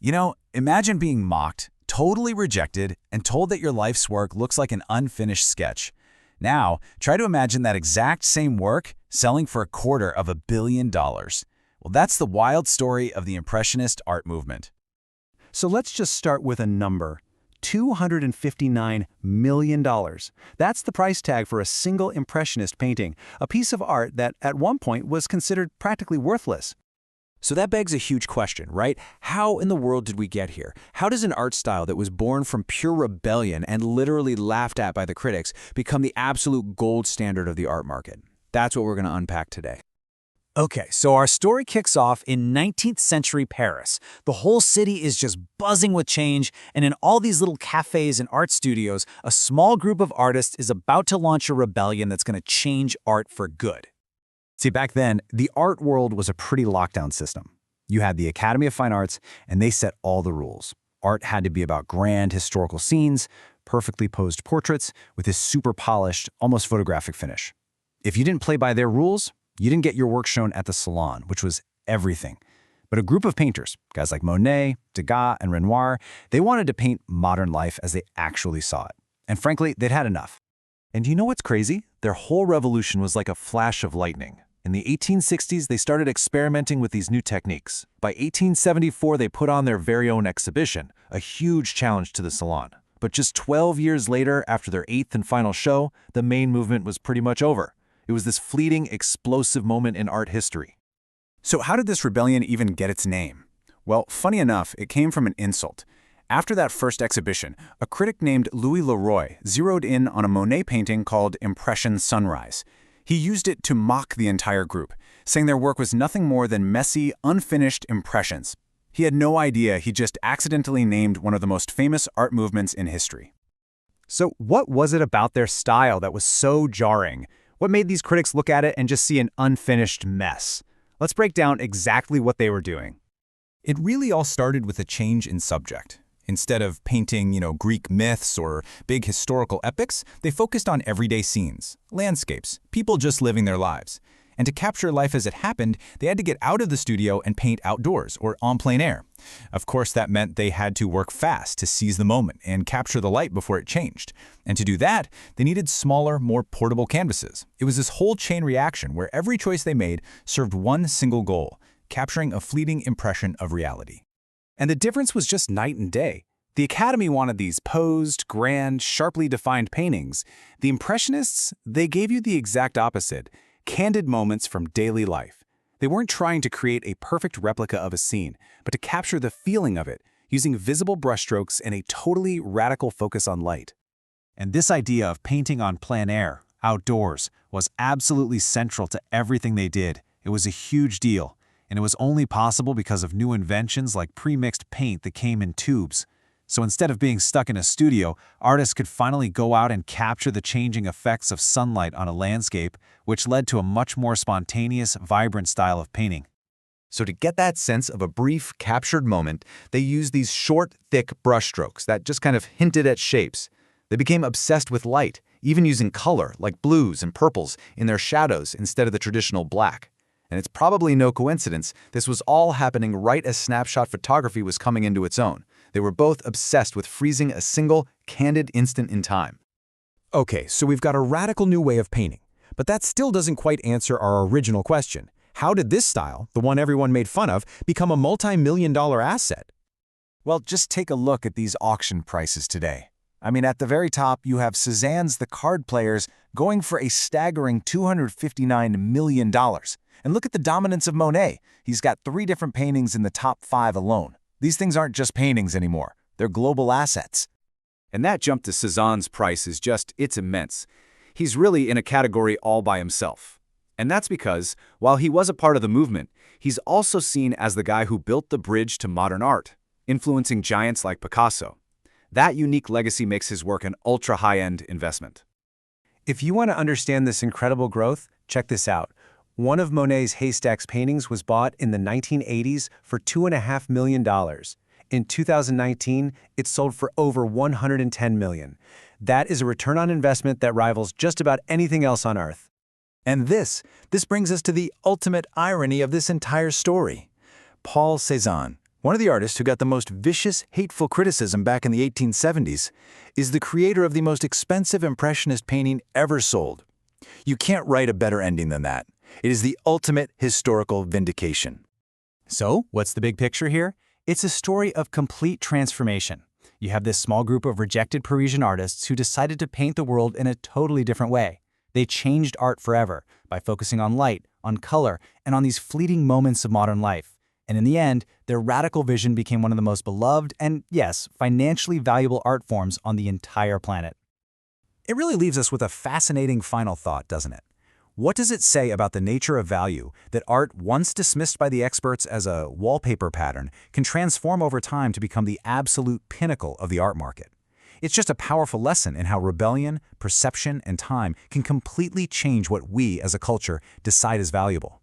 Imagine being mocked, totally rejected, and told that your life's work looks like an unfinished sketch. Now, try to imagine that exact same work selling for $250 million. Well, that's the wild story of the Impressionist art movement. So let's just start with a number. $259 million. That's the price tag for a single Impressionist painting, a piece of art that at one point was considered practically worthless. So that begs a huge question, right? How in the world did we get here? How does an art style that was born from pure rebellion and literally laughed at by the critics become the absolute gold standard of the art market? That's what we're going to unpack today. Okay, so our story kicks off in 19th century Paris. The whole city is just buzzing with change, and in all these little cafes and art studios, a small group of artists is about to launch a rebellion that's going to change art for good. See, back then, the art world was a pretty lockdown system. You had the Academy of Fine Arts, and they set all the rules. Art had to be about grand historical scenes, perfectly posed portraits, with this super polished, almost photographic finish. If you didn't play by their rules, you didn't get your work shown at the salon, which was everything. But a group of painters, guys like Monet, Degas, and Renoir, they wanted to paint modern life as they actually saw it. And frankly, they'd had enough. And you know what's crazy? Their whole revolution was like a flash of lightning. In the 1860s, they started experimenting with these new techniques. By 1874, they put on their very own exhibition, a huge challenge to the salon. But just 12 years later, after their 8th and final show, the main movement was pretty much over. It was this fleeting, explosive moment in art history. So how did this rebellion even get its name? Well, funny enough, it came from an insult. After that first exhibition, a critic named Louis Leroy zeroed in on a Monet painting called Impression Sunrise. He used it to mock the entire group, saying their work was nothing more than messy, unfinished impressions. He had no idea he just accidentally named one of the most famous art movements in history. So what was it about their style that was so jarring? What made these critics look at it and just see an unfinished mess? Let's break down exactly what they were doing. It really all started with a change in subject. Instead of painting, Greek myths or big historical epics, they focused on everyday scenes, landscapes, people just living their lives. And to capture life as it happened, they had to get out of the studio and paint outdoors or en plein air. Of course, that meant they had to work fast to seize the moment and capture the light before it changed. And to do that, they needed smaller, more portable canvases. It was this whole chain reaction where every choice they made served one single goal: capturing a fleeting impression of reality. And the difference was just night and day. The Academy wanted these posed, grand, sharply defined paintings. The Impressionists, they gave you the exact opposite: candid moments from daily life. They weren't trying to create a perfect replica of a scene, but to capture the feeling of it, using visible brushstrokes and a totally radical focus on light. And this idea of painting on plein air, outdoors, was absolutely central to everything they did. It was a huge deal, and it was only possible because of new inventions like pre-mixed paint that came in tubes. So instead of being stuck in a studio, artists could finally go out and capture the changing effects of sunlight on a landscape, which led to a much more spontaneous, vibrant style of painting. So to get that sense of a brief, captured moment, they used these short, thick brushstrokes that just kind of hinted at shapes. They became obsessed with light, even using color, like blues and purples, in their shadows instead of the traditional black. And it's probably no coincidence this was all happening right as snapshot photography was coming into its own. They were both obsessed with freezing a single, candid instant in time. Okay, so we've got a radical new way of painting. But that still doesn't quite answer our original question. How did this style, the one everyone made fun of, become a multi-million-dollar asset? Well, just take a look at these auction prices today. At the very top, you have Cézanne's The Card Players going for a staggering $259 million. And look at the dominance of Monet. He's got 3 different paintings in the top 5 alone. These things aren't just paintings anymore. They're global assets. And that jump to Cézanne's price it's immense. He's really in a category all by himself. And that's because, while he was a part of the movement, he's also seen as the guy who built the bridge to modern art, influencing giants like Picasso. That unique legacy makes his work an ultra-high-end investment. If you want to understand this incredible growth, check this out. One of Monet's Haystacks paintings was bought in the 1980s for $2.5 million. In 2019, it sold for over $110 million. That is a return on investment that rivals just about anything else on Earth. And this brings us to the ultimate irony of this entire story. Paul Cézanne, One of the artists who got the most vicious, hateful criticism back in the 1870s is the creator of the most expensive Impressionist painting ever sold. You can't write a better ending than that. It is the ultimate historical vindication. So, what's the big picture here? It's a story of complete transformation. You have this small group of rejected Parisian artists who decided to paint the world in a totally different way. They changed art forever by focusing on light, on color, and on these fleeting moments of modern life. And in the end, their radical vision became one of the most beloved and, yes, financially valuable art forms on the entire planet. It really leaves us with a fascinating final thought, doesn't it? What does it say about the nature of value that art, once dismissed by the experts as a wallpaper pattern, can transform over time to become the absolute pinnacle of the art market? It's just a powerful lesson in how rebellion, perception, and time can completely change what we as a culture decide is valuable.